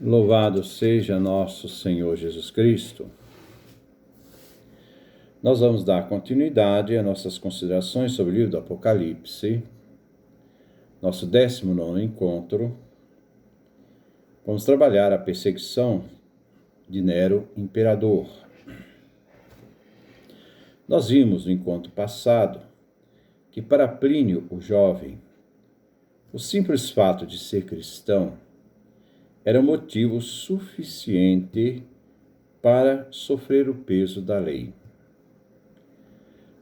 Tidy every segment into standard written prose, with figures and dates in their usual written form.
Louvado seja nosso Senhor Jesus Cristo. Nós vamos dar continuidade às nossas considerações sobre o livro do Apocalipse, nosso 19º encontro. Vamos trabalhar a perseguição de Nero, imperador. Nós vimos no encontro passado que para Plínio, o jovem, o simples fato de ser cristão era motivo suficiente para sofrer o peso da lei.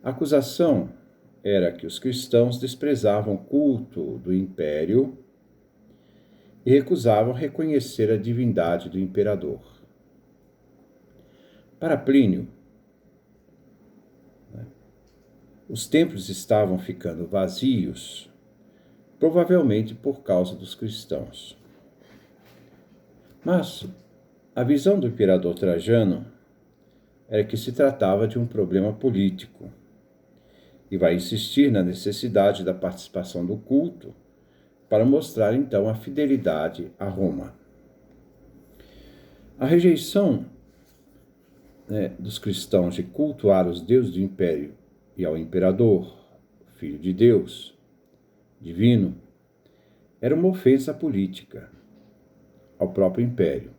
A acusação era que os cristãos desprezavam o culto do império e recusavam reconhecer a divindade do imperador. Para Plínio, os templos estavam ficando vazios, provavelmente por causa dos cristãos. Mas a visão do imperador Trajano era que se tratava de um problema político e vai insistir na necessidade da participação do culto para mostrar então a fidelidade a Roma. A rejeição dos cristãos de cultuar os deuses do império e ao imperador, filho de Deus, divino, era uma ofensa política ao próprio império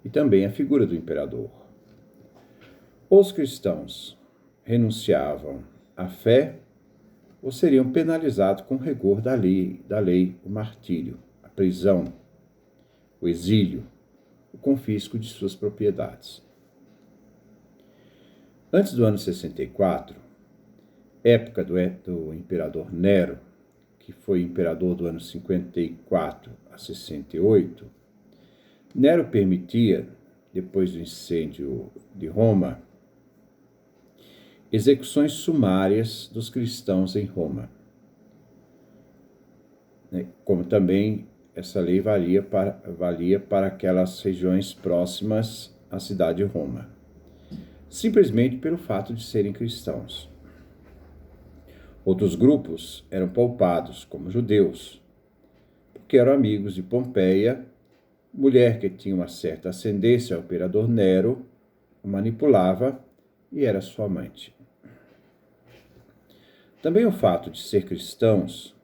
e também à figura do imperador. Os cristãos renunciavam à fé ou seriam penalizados com rigor da lei, o martírio, a prisão, o exílio, o confisco de suas propriedades. Antes do ano 64, época do imperador Nero, que foi imperador do ano 54 a 68, Nero permitia, depois do incêndio de Roma, execuções sumárias dos cristãos em Roma. Como também essa lei valia para aquelas regiões próximas à cidade de Roma, simplesmente pelo fato de serem cristãos. Outros grupos eram poupados, como judeus, porque eram amigos de Pompeia, mulher que tinha uma certa ascendência ao imperador Nero, o manipulava e era sua amante. Também o fato de ser cristãos,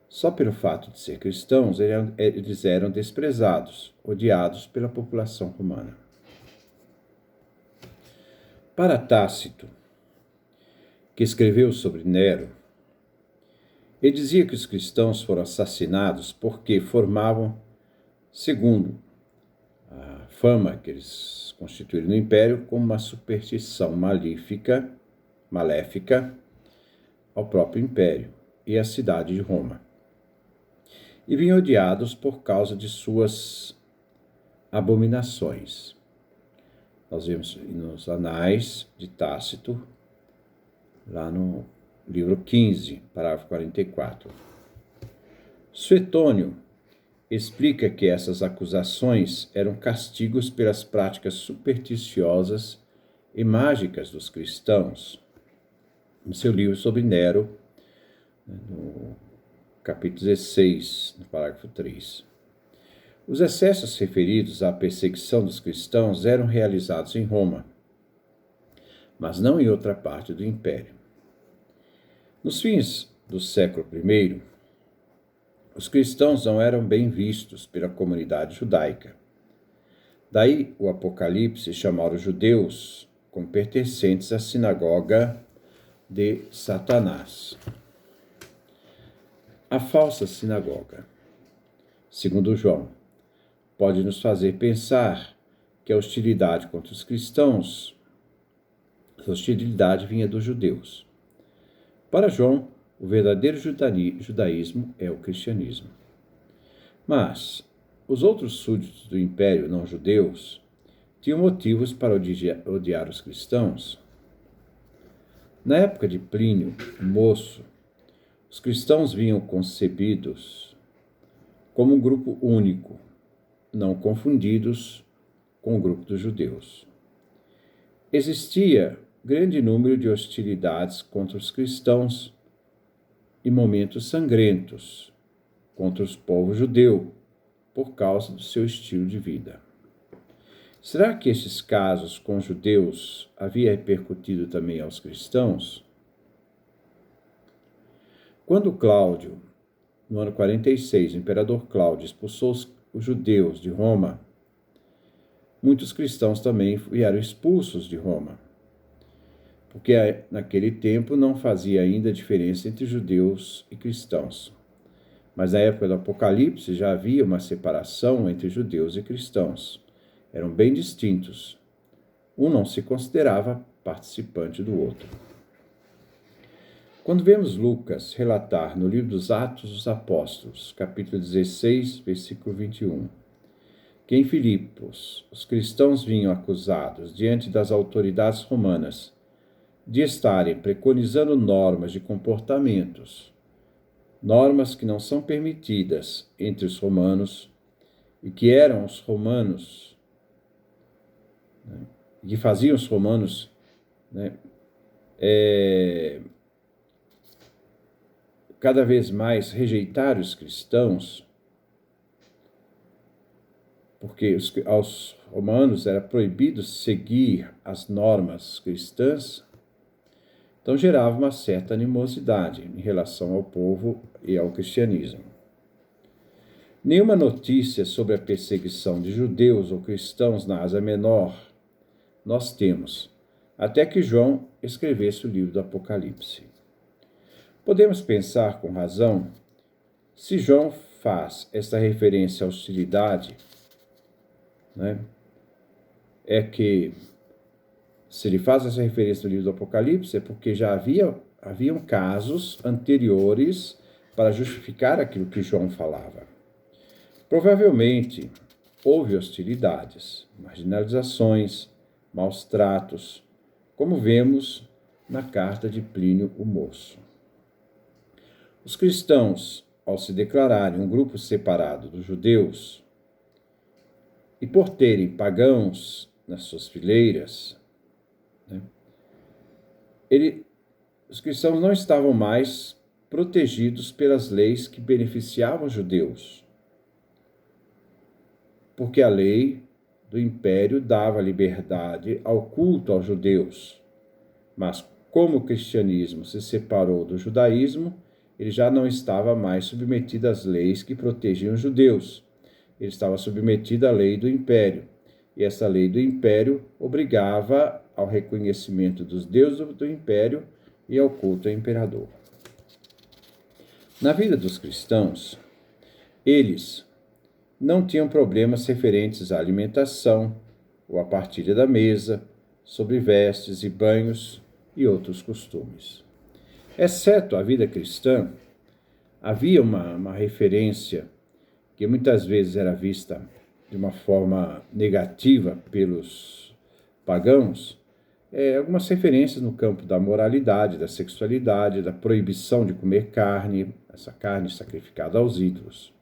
só pelo fato de ser cristãos, eles eram desprezados, odiados pela população romana. Para Tácito, que escreveu sobre Nero, ele dizia que os cristãos foram assassinados porque formavam, segundo a fama que eles constituíram no império, como uma superstição maléfica ao próprio império e à cidade de Roma. E vinham odiados por causa de suas abominações. Nós vemos nos Anais de Tácito, lá no livro 15, parágrafo 44. Suetônio explica que essas acusações eram castigos pelas práticas supersticiosas e mágicas dos cristãos, no seu livro sobre Nero, no capítulo 16, no parágrafo 3. Os excessos referidos à perseguição dos cristãos eram realizados em Roma, mas não em outra parte do império. Nos fins do século I, os cristãos não eram bem vistos pela comunidade judaica. Daí o Apocalipse chamar os judeus como pertencentes à sinagoga de Satanás. A falsa sinagoga, segundo João, pode nos fazer pensar que a hostilidade contra os cristãos, a hostilidade vinha dos judeus. Para João, o verdadeiro judaísmo é o cristianismo. Mas os outros súditos do império não judeus tinham motivos para odiar os cristãos. Na época de Plínio, o moço, os cristãos vinham concebidos como um grupo único, não confundidos com o grupo dos judeus. Existia grande número de hostilidades contra os cristãos e momentos sangrentos contra os povos judeu, por causa do seu estilo de vida. Será que estes casos com judeus havia repercutido também aos cristãos? Quando Cláudio, no ano 46, o imperador Cláudio expulsou os judeus de Roma, muitos cristãos também vieram expulsos de Roma, porque naquele tempo não fazia ainda diferença entre judeus e cristãos. Mas na época do Apocalipse já havia uma separação entre judeus e cristãos. Eram bem distintos. Um não se considerava participante do outro. Quando vemos Lucas relatar no livro dos Atos dos Apóstolos, capítulo 16, versículo 21, que em Filipos os cristãos vinham acusados diante das autoridades romanas de estarem preconizando normas de comportamentos, normas que não são permitidas entre os romanos e que eram os romanos, que faziam os romanos cada vez mais rejeitar os cristãos, porque aos romanos era proibido seguir as normas cristãs, então gerava uma certa animosidade em relação ao povo e ao cristianismo. Nenhuma notícia sobre a perseguição de judeus ou cristãos na Ásia Menor nós temos, até que João escrevesse o livro do Apocalipse. Podemos pensar com razão, se João faz esta referência à hostilidade, é que se ele faz essa referência no livro do Apocalipse, é porque já haviam casos anteriores para justificar aquilo que João falava. Provavelmente, houve hostilidades, marginalizações, maus tratos, como vemos na carta de Plínio o Moço. Os cristãos, ao se declararem um grupo separado dos judeus, e por terem pagãos nas suas fileiras, os cristãos não estavam mais protegidos pelas leis que beneficiavam os judeus, porque a lei do império dava liberdade ao culto aos judeus. Mas como o cristianismo se separou do judaísmo, ele já não estava mais submetido às leis que protegiam os judeus. Ele estava submetido à lei do império. E essa lei do império obrigava ao reconhecimento dos deuses do império e ao culto ao imperador. Na vida dos cristãos, eles não tinham problemas referentes à alimentação ou à partilha da mesa, sobre vestes e banhos e outros costumes. Exceto a vida cristã, havia uma referência que muitas vezes era vista de uma forma negativa pelos pagãos, algumas referências no campo da moralidade, da sexualidade, da proibição de comer carne, essa carne sacrificada aos ídolos.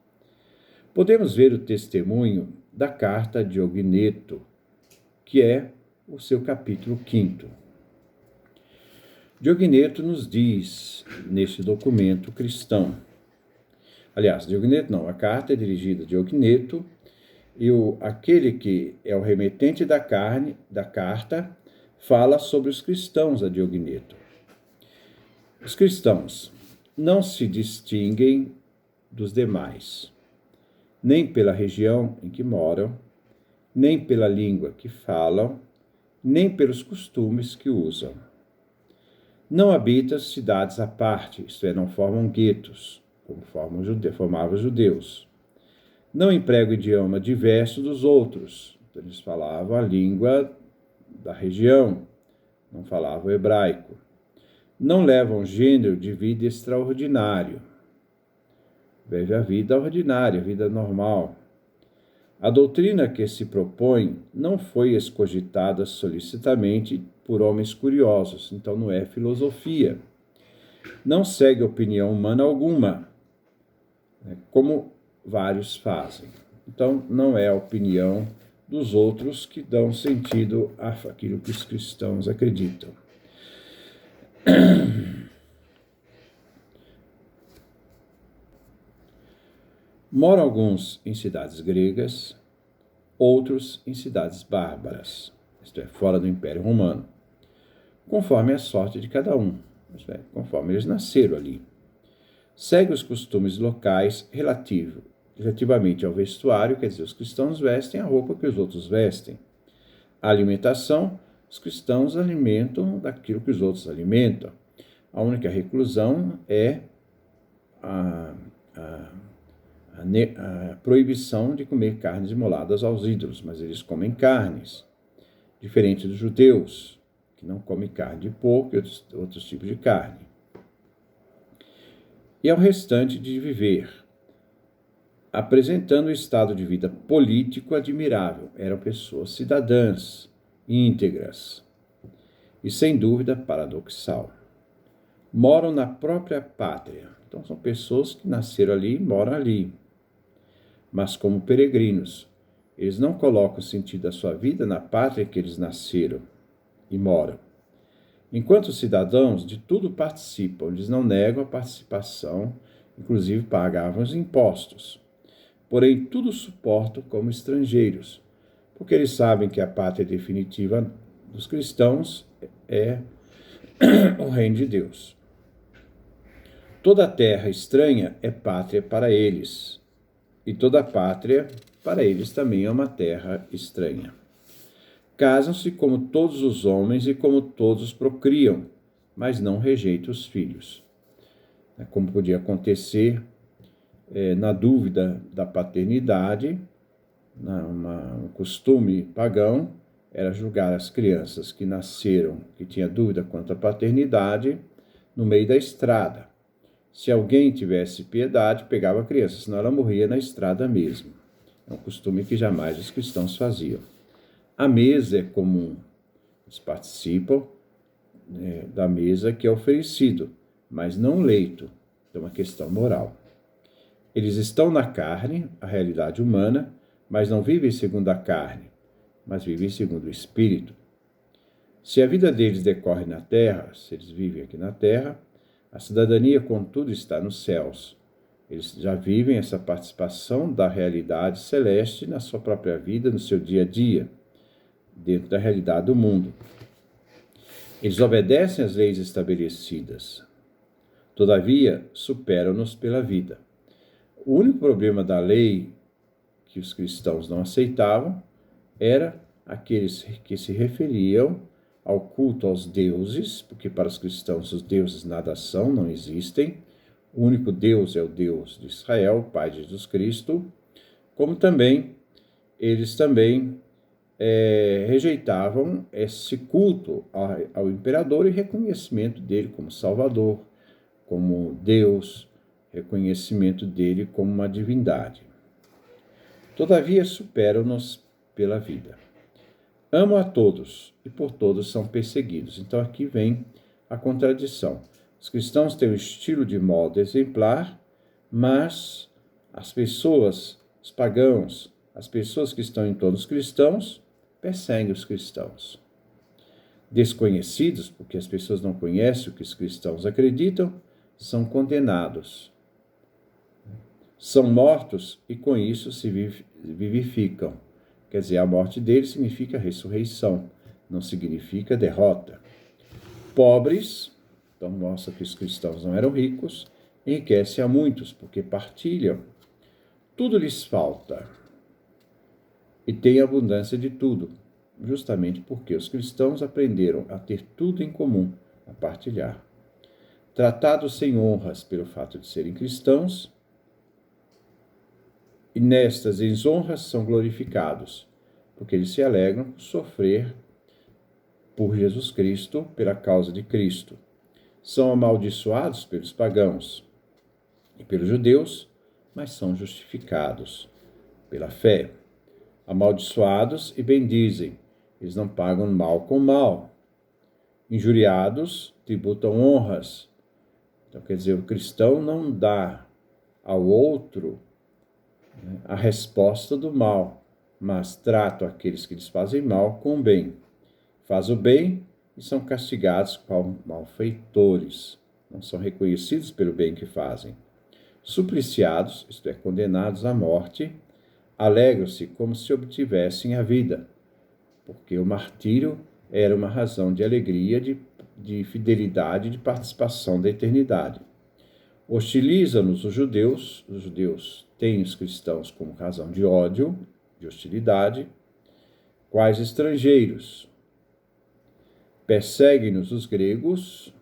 Podemos ver o testemunho da carta a Diogneto, que é o seu capítulo 5. Diogneto nos diz, neste documento cristão, aliás, Diogneto não, a carta é dirigida a Diogneto, e aquele que é o remetente da carta fala sobre os cristãos a Diogneto. Os cristãos não se distinguem dos demais, nem pela região em que moram, nem pela língua que falam, nem pelos costumes que usam. Não habitam cidades à parte, isto é, não formam guetos, como formavam os judeus. Não empregam idioma diverso dos outros. Então, eles falavam a língua da região, não falavam hebraico. Não levam gênero de vida extraordinário. Vive a vida ordinária, a vida normal. A doutrina que se propõe não foi escogitada solicitamente por homens curiosos, então não é filosofia. Não segue opinião humana alguma, como vários fazem. Então, não é a opinião dos outros que dão sentido àquilo que os cristãos acreditam. Moram alguns em cidades gregas, outros em cidades bárbaras, isto é, fora do Império Romano, conforme a sorte de cada um, isto é, conforme eles nasceram ali. Segue os costumes locais relativamente ao vestuário, quer dizer, os cristãos vestem a roupa que os outros vestem. A alimentação, os cristãos alimentam daquilo que os outros alimentam. A única reclusão é a proibição de comer carnes imoladas aos ídolos, mas eles comem carnes, diferente dos judeus, que não comem carne de porco e outros tipos de carne. E ao restante de viver, apresentando um estado de vida político admirável. Eram pessoas cidadãs, íntegras e, sem dúvida, paradoxal. Moram na própria pátria. Então, são pessoas que nasceram ali e moram ali. Mas como peregrinos, eles não colocam o sentido da sua vida na pátria que eles nasceram e moram. Enquanto cidadãos, de tudo participam, eles não negam a participação, inclusive pagavam os impostos. Porém, tudo suportam como estrangeiros, porque eles sabem que a pátria definitiva dos cristãos é o reino de Deus. Toda terra estranha é pátria para eles, e toda pátria para eles também é uma terra estranha. Casam-se como todos os homens e como todos procriam, mas não rejeitam os filhos. Como podia acontecer na dúvida da paternidade, um costume pagão era julgar as crianças que nasceram, que tinham dúvida quanto à paternidade, no meio da estrada. Se alguém tivesse piedade, pegava a criança, senão ela morria na estrada mesmo. É um costume que jamais os cristãos faziam. A mesa é comum, eles participam da mesa que é oferecido, mas não o leito, é uma questão moral. Eles estão na carne, a realidade humana, mas não vivem segundo a carne, mas vivem segundo o Espírito. Se a vida deles decorre na terra, se eles vivem aqui na terra, a cidadania, contudo, está nos céus. Eles já vivem essa participação da realidade celeste na sua própria vida, no seu dia a dia, dentro da realidade do mundo. Eles obedecem às leis estabelecidas. Todavia, superam-nos pela vida. O único problema da lei que os cristãos não aceitavam era aqueles que se referiam ao culto aos deuses, porque para os cristãos os deuses nada são, não existem. O único Deus é o Deus de Israel, o Pai de Jesus Cristo, como também eles também rejeitavam esse culto ao imperador e reconhecimento dele como Salvador, como Deus, reconhecimento dele como uma divindade. Todavia superam-nos pela vida. Amam a todos e por todos são perseguidos. Então aqui vem a contradição. Os cristãos têm um estilo de modo exemplar, mas as pessoas, os pagãos, as pessoas que estão em torno dos cristãos, perseguem os cristãos. Desconhecidos, porque as pessoas não conhecem o que os cristãos acreditam, são condenados. São mortos e com isso se vivificam. Quer dizer, a morte deles significa ressurreição, não significa derrota. Pobres, então mostra que os cristãos não eram ricos, enriquecem a muitos, porque partilham. Tudo lhes falta e têm abundância de tudo, justamente porque os cristãos aprenderam a ter tudo em comum, a partilhar. Tratados sem honras pelo fato de serem cristãos, e nestas desonras são glorificados, porque eles se alegram por sofrer por Jesus Cristo, pela causa de Cristo. São amaldiçoados pelos pagãos e pelos judeus, mas são justificados pela fé. Amaldiçoados e bendizem, eles não pagam mal com mal. Injuriados, tributam honras. Então, quer dizer, o cristão não dá ao outro a resposta do mal, mas trata aqueles que lhes fazem mal com o bem. Faz o bem e são castigados como malfeitores, não são reconhecidos pelo bem que fazem. Supliciados, isto é, condenados à morte, alegram-se como se obtivessem a vida, porque o martírio era uma razão de alegria, de fidelidade, de participação da eternidade. Hostilizam-nos os judeus têm os cristãos como razão de ódio, de hostilidade, quais estrangeiros. Perseguem-nos os gregos,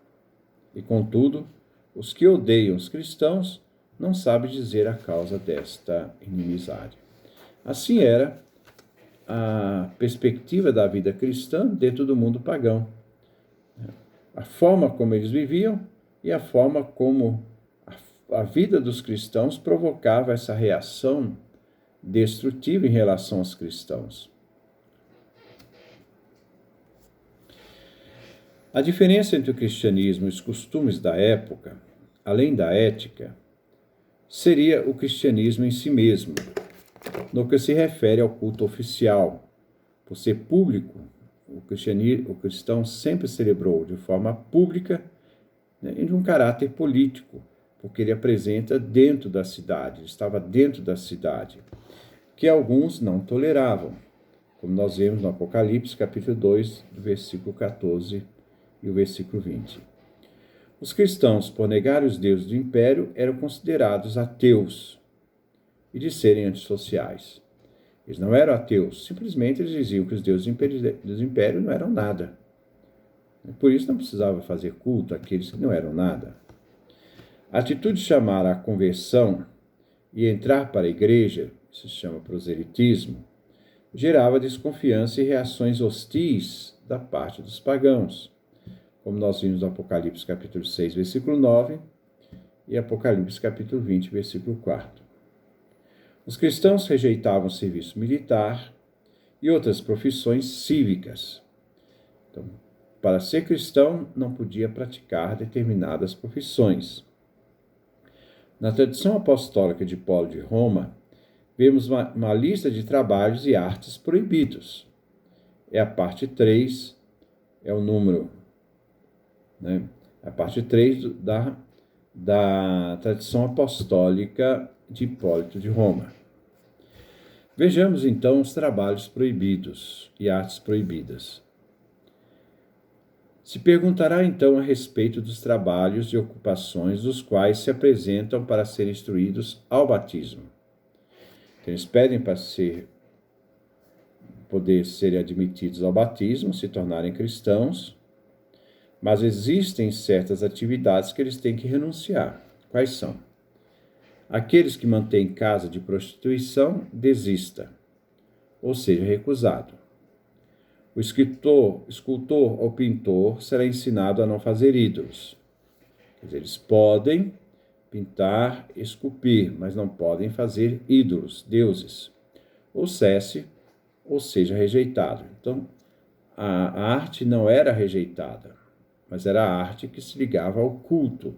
e contudo, os que odeiam os cristãos não sabem dizer a causa desta inimizade. Assim era a perspectiva da vida cristã dentro do mundo pagão. A forma como eles viviam e a forma como a vida dos cristãos provocava essa reação destrutiva em relação aos cristãos. A diferença entre o cristianismo e os costumes da época, além da ética, seria o cristianismo em si mesmo, no que se refere ao culto oficial. Por ser público, o cristão sempre celebrou de forma pública, né, e de um caráter político, porque ele apresenta dentro da cidade, estava dentro da cidade, que alguns não toleravam, como nós vemos no Apocalipse, capítulo 2, do versículo 14 e o versículo 20. Os cristãos, por negar os deuses do império, eram considerados ateus e de serem antissociais. Eles não eram ateus, simplesmente eles diziam que os deuses do império não eram nada. Por isso não precisava fazer culto àqueles que não eram nada. A atitude de chamar à conversão e entrar para a igreja, isso se chama proselitismo, gerava desconfiança e reações hostis da parte dos pagãos, como nós vimos no Apocalipse capítulo 6, versículo 9, e Apocalipse capítulo 20, versículo 4. Os cristãos rejeitavam o serviço militar e outras profissões cívicas. Então, para ser cristão, não podia praticar determinadas profissões. Na tradição apostólica de Paulo de Roma, vemos uma lista de trabalhos e artes proibidos. É a parte 3, é o número, né? A parte 3 da tradição apostólica de Hipólito de Roma. Vejamos então os trabalhos proibidos e artes proibidas. Se perguntará então a respeito dos trabalhos e ocupações dos quais se apresentam para serem instruídos ao batismo. Então, eles pedem para poder serem admitidos ao batismo, se tornarem cristãos, mas existem certas atividades que eles têm que renunciar. Quais são? Aqueles que mantêm casa de prostituição, desista, ou seja, recusado. O escultor ou pintor será ensinado a não fazer ídolos. Quer dizer, eles podem pintar, esculpir, mas não podem fazer ídolos, deuses. Ou cesse, ou seja, rejeitado. Então, a arte não era rejeitada, mas era a arte que se ligava ao culto.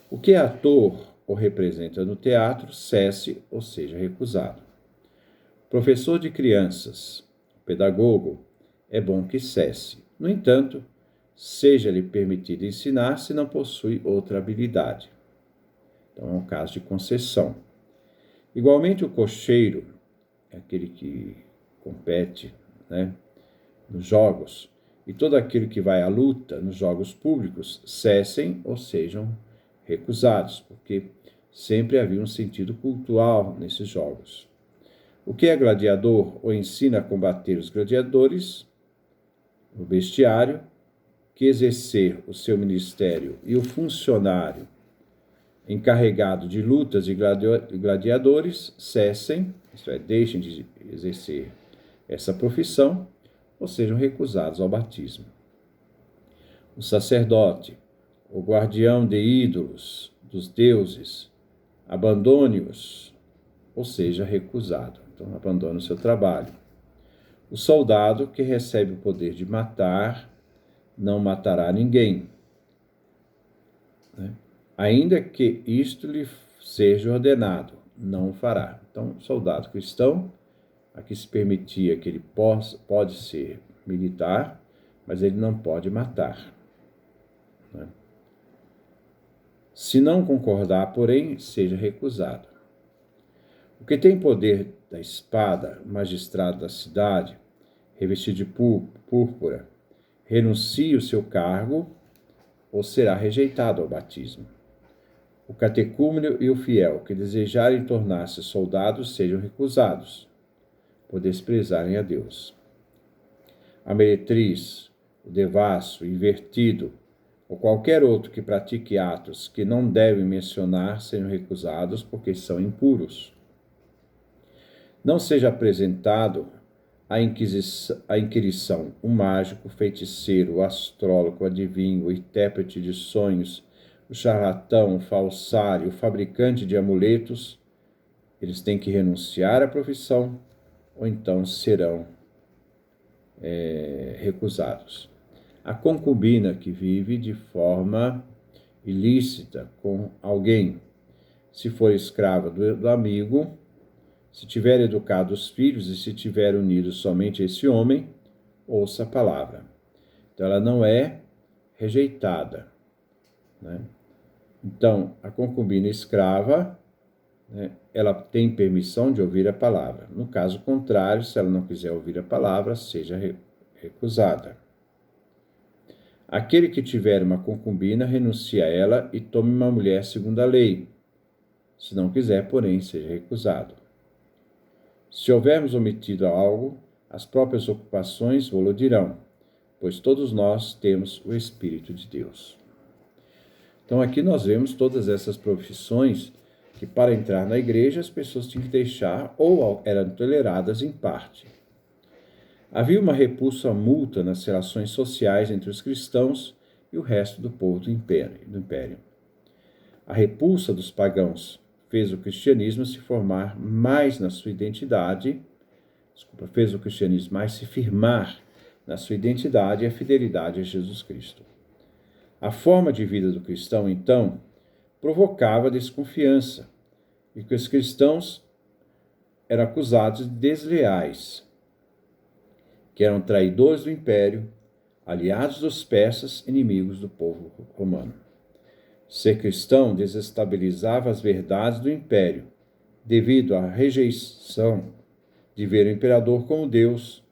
O que é ator ou representa no teatro, cesse, ou seja, recusado. Professor de crianças, pedagogo, é bom que cesse. No entanto, seja-lhe permitido ensinar se não possui outra habilidade. Então, é um caso de concessão. Igualmente, o cocheiro, é aquele que compete, né, nos jogos, e todo aquele que vai à luta nos jogos públicos, cessem ou sejam recusados, porque sempre havia um sentido cultural nesses jogos. O que é gladiador ou ensina a combater os gladiadores, no bestiário, que exercer o seu ministério e o funcionário encarregado de lutas e gladiadores cessem, isto é, deixem de exercer essa profissão, ou sejam recusados ao batismo. O sacerdote, o guardião de ídolos, dos deuses, abandone-os, ou seja, recusado. Então, abandone o seu trabalho. O soldado que recebe o poder de matar, não matará ninguém, né? Ainda que isto lhe seja ordenado, não o fará. Então, soldado cristão, aqui se permitia que ele pode ser militar, mas ele não pode matar, né? Se não concordar, porém, seja recusado. O que tem poder da espada, magistrado da cidade, revestido de púrpura, renuncie o seu cargo ou será rejeitado ao batismo. O catecúmeno e o fiel que desejarem tornar-se soldados sejam recusados, por desprezarem a Deus. A meretriz, o devasso, o invertido, ou qualquer outro que pratique atos que não devem mencionar sejam recusados porque são impuros. Não seja apresentado à inquirição o mágico, o feiticeiro, o astrólogo, o adivinho, o intérprete de sonhos, o charlatão, o falsário, o fabricante de amuletos. Eles têm que renunciar à profissão ou então serão recusados. A concubina que vive de forma ilícita com alguém, se for escrava do amigo, se tiver educado os filhos e se tiver unido somente esse homem, ouça a palavra. Então, ela não é rejeitada, né? Então, a concubina escrava, né, ela tem permissão de ouvir a palavra. No caso contrário, se ela não quiser ouvir a palavra, seja recusada. Aquele que tiver uma concubina, renuncie a ela e tome uma mulher segundo a lei. Se não quiser, porém, seja recusado. Se houvermos omitido algo, as próprias ocupações vô-lo dirão, pois todos nós temos o Espírito de Deus. Então aqui nós vemos todas essas profissões que para entrar na igreja as pessoas tinham que deixar ou eram toleradas em parte. Havia uma repulsa mútua nas relações sociais entre os cristãos e o resto do povo do império. A repulsa dos pagãos fez o cristianismo se formar mais na sua identidade, fez o cristianismo mais se firmar na sua identidade e a fidelidade a Jesus Cristo. A forma de vida do cristão, então, provocava desconfiança, e que os cristãos eram acusados de desleais, que eram traidores do império, aliados dos persas, inimigos do povo romano. Ser cristão desestabilizava as verdades do império, devido à rejeição de ver o imperador como Deus,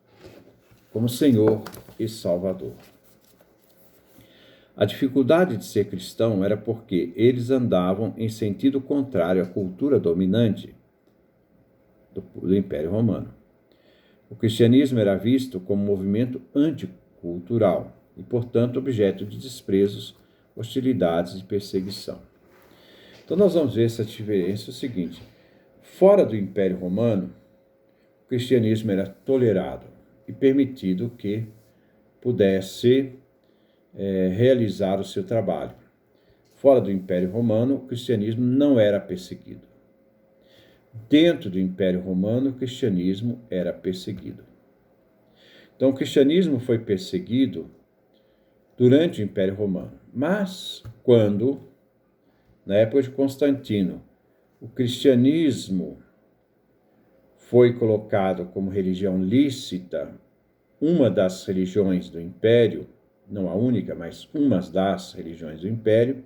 como Senhor e Salvador. A dificuldade de ser cristão era porque eles andavam em sentido contrário à cultura dominante do Império Romano. O cristianismo era visto como um movimento anticultural e, portanto, objeto de desprezos, hostilidades e perseguição. Então, nós vamos ver essa diferença o seguinte: fora do Império Romano, o cristianismo era tolerado e permitido que pudesse realizar o seu trabalho. Fora do Império Romano, o cristianismo não era perseguido. Dentro do Império Romano, o cristianismo era perseguido. Então, o cristianismo foi perseguido durante o Império Romano. Mas, quando, na época de Constantino, o cristianismo foi colocado como religião lícita, uma das religiões do Império, não a única, mas uma das religiões do Império,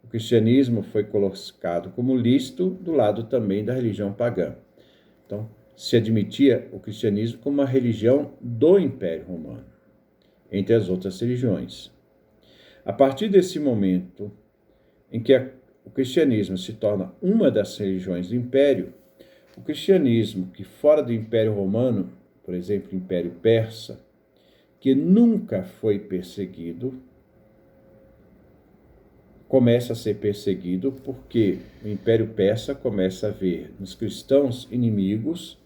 o cristianismo foi colocado como lícito do lado também da religião pagã. Então, se admitia o cristianismo como uma religião do Império Romano, entre as outras religiões. A partir desse momento em que o cristianismo se torna uma das religiões do Império, o cristianismo que fora do Império Romano, por exemplo, o Império Persa, que nunca foi perseguido, começa a ser perseguido porque o Império Persa começa a ver nos cristãos inimigos,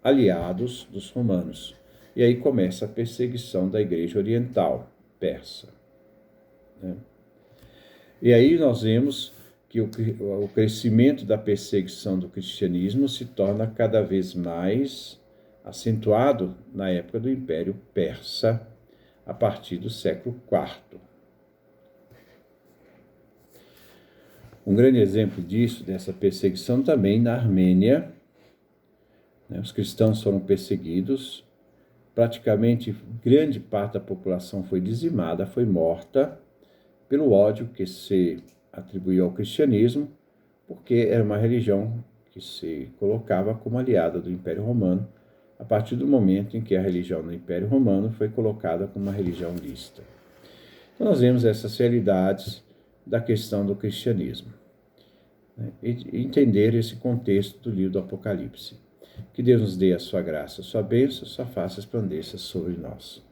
aliados dos romanos. E aí começa a perseguição da Igreja Oriental Persa, né? E aí nós vemos que o crescimento da perseguição do cristianismo se torna cada vez mais acentuado na época do Império Persa, a partir do século IV. Um grande exemplo disso, dessa perseguição, também na Armênia, né? Os cristãos foram perseguidos, praticamente grande parte da população foi dizimada, foi morta, pelo ódio que se atribuiu ao cristianismo, porque era uma religião que se colocava como aliada do Império Romano, a partir do momento em que a religião do Império Romano foi colocada como uma religião lícita. Então, nós vemos essas realidades da questão do cristianismo, né? E entender esse contexto do livro do Apocalipse. Que Deus nos dê a sua graça, a sua bênção, a sua face resplandeça sobre nós.